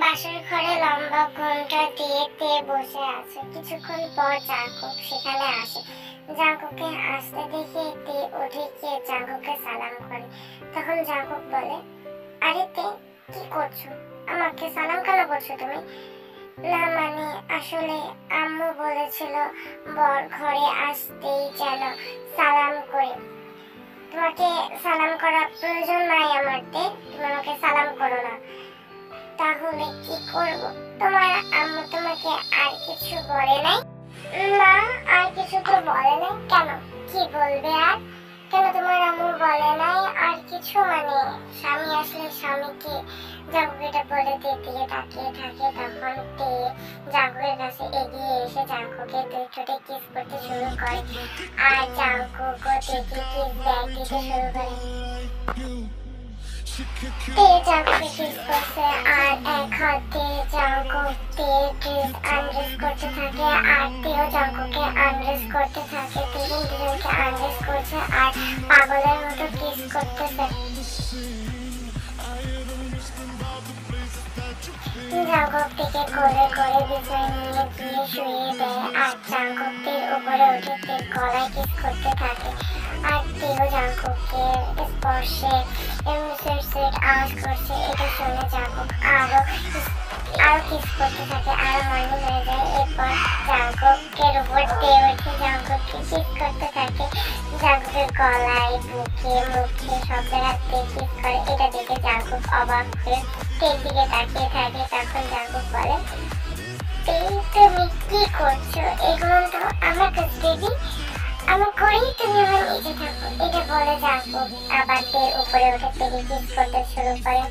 বাসর ঘরে লম্বা ঘোমটা দিয়ে তে বসে আছে। কিছুক্ষণ পর জাঙ্কুক সেখানে আসে। জাঙ্কুককে আসতে দেখে তে উঠে গিয়ে জাঙ্কুককে সালাম করে। তখন জাঙ্কুক বলে, আরে তে, কি করছো? আমাকে সালাম কেন করছো তুমি? না মানে আসলে আম্মু বলেছিল বর ঘরে আসতেই যেন সালাম করে। তোমাকে সালাম করার প্রয়োজন নাই আমার তে, তুমি আমাকে সালাম করো না। তাহলে কি করব? তোমার আম্মু তোমাকে আর কিছু বলে নাই? না, আর কিছু তো বলে নাই। কেন, কি বলবে আর? কেন তোমার আম্মু বলে নাই আর কিছু? মানে স্বামী আসলে স্বামীকে জাঙ্কুক এটা বলে তে দিকে তাকিয়ে থাকে। তখন তে জাঙ্কুকের কাছে এগিয়ে এসে জাঙ্কুকে দুই ঠোঁটে কিস করতে শুরু করে আর জাঙ্কুকও তেকে কিস ব্যাক দিতে শুরু করে। তে জাঙ্কুকে কিস করছে আর এক হাতে জাঙ্কুক তের ড্রেস আনড্রেস করতে থাকে আর তেও জাঙ্কুককে আনড্রেস করতে থাকে। তিন দুজনকে আনড্রেস করছে আর পাগলের মতো কিস করতেছে। জাঙ্কুক থেকে কোলে করে বিছানায় নিয়ে গিয়ে শুয়ে দেয় আর জাঙ্কুক তের উপরে উঠে তের গলায় কিস করতে থাকে আর তেও জাঙ্কুকের স্পর্শে সুইট আওয়াজ করছে। এটা শুনে জাঙ্কুক আরো কিস করতে থাকে, আরো হর্নি হয়ে যায়। এরপর জাঙ্কুকের উপর তে উঠে জাঙ্কুককে কিস করতে থাকে। জাঙ্কুকের গলায়, বুকে, মুখে সব জায়গাতে কিস করে। এটা দেখে জাঙ্কুক অবাক হয়ে তের দিকে তাকিয়ে থাকে। তখন জাঙ্কুক বলে, তে তুমি কি করছো? এগুলো তো আমার কাছে দিদি, আমি করেই তুমি আমার নিচে থাকো। এটা বলে জাঙ্কুক আবার তের উপরে উঠে তেকে কিস করতে শুরু করে।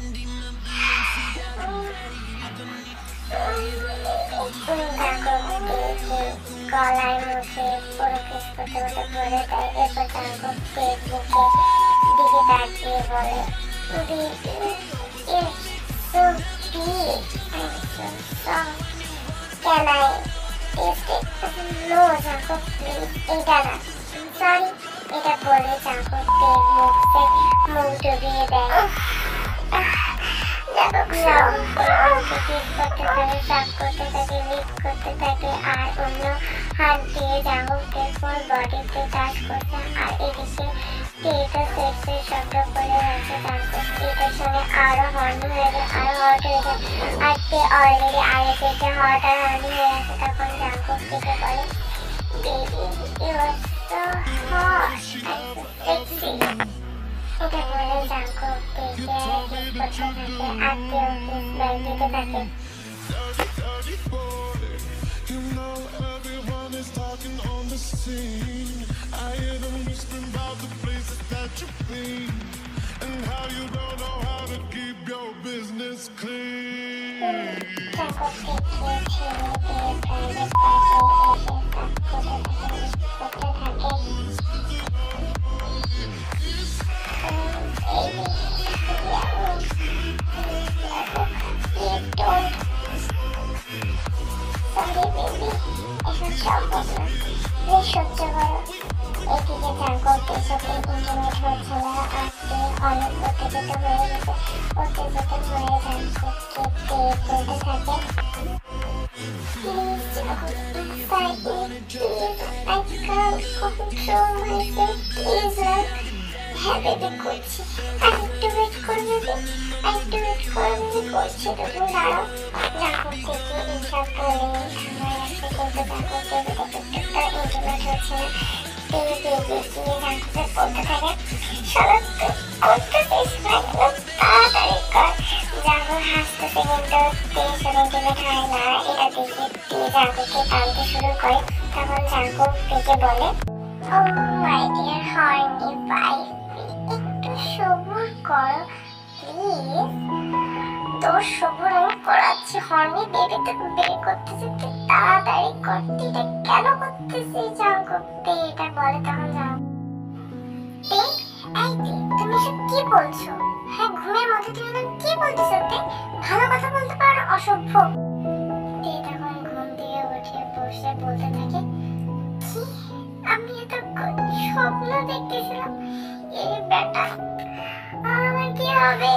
গলায়, মুখে পুরো কিস করতে করতে ভরে দেয়। এরপর জাঙ্কুক তের দিকে তাকিয়ে বলে, Can I taste it? No, Jacob, please. এটা না, সরি। এটা বলে জাঙ্কুক তের মুখে মুখ ডুবিয়ে দেয়। জাঙ্কুক কিস করতে থাকে, সাফ করতে থাকে, লিপ করতে থাকে আর অন্য হাত দিয়ে জাঙ্কুকের ফুল বডিতে টাচ করছে। আর এদিকে টেটা সেক্সের শব্দ করে যাচ্ছে জাঙ্কুক। এটা শুনে আরো হর্নি হয়ে যায়, আরো হট হয়ে যায়। আর তে অলরেডি আগে থেকে হট আর হর্নি হয়ে আছে। তখন জাঙ্কুক থেকে বলে, baby you are so hot and sexy. এটা বলে জাঙ্কুক তেকে কিস করতে থাকে আর তেও কিস ব্যাক দিতে থাকে। You know everyone is talking on the scene. I hear them whispering about the places that you've been and how you don't know how to keep your business clean. সহ্য করো। এদিকে জাঙ্কুকের সাথে intimate হচ্ছে না আর তে অনেক উত্তেজিত হয়ে গেছে। উত্তেজিত হয়ে জাঙ্কুককে তে বলতে থাকে, please Jungkook, inside me, please, I can't control myself, please love. হ্যাঁ বেবি করছি, আরেকটু ওয়েট করবে, আরেকটু ওয়েট করবে, করছি তো, তুমি দাঁড়াও। জাঙ্কুক থেকে এইসব বলে সময় আসছে কিন্তু জাঙ্কুক বেবিটা একটুটা ইন্টিমেট হচ্ছে না। তে বেবি গিয়ে জাঙ্কুকে বলতে থাকে, শালা তুই করতেছিস না, একদম তাড়াতাড়ি কর। জাঙ্কুক হাসতেছে কিন্তু তে শুনে ইন্টিমেট হয় না। এটা দেখে তে জাঙ্কুককে টানতে শুরু করে। তখন জাঙ্কুক তেকে বলে, ও মাই ডিয়ার হর্নি ওয়াইফ, একটু সবুর করো প্লিজ। তোর সবুর আমি করাচ্ছি, হর্নি বেবিতে বের করতেছি, তুই তাড়াতাড়ি কর। তুই এটা কেন করতেছিস জাঙ্কুক? তে এটা বলে। তখন জাঙ্কুক, তে, এই তে, তুমি সব কি বলছো? হ্যাঁ, ঘুমের মধ্যে তুমি কি বলতেছো? তে, ভালো কথা বলতে পারো, অসভ্য। তে তখন ঘুম থেকে উঠে বসে বলতে থাকে, কি, আমি এত স্বপ্ন দেখতেছিলাম, এই বেটা, আমার কি হবে?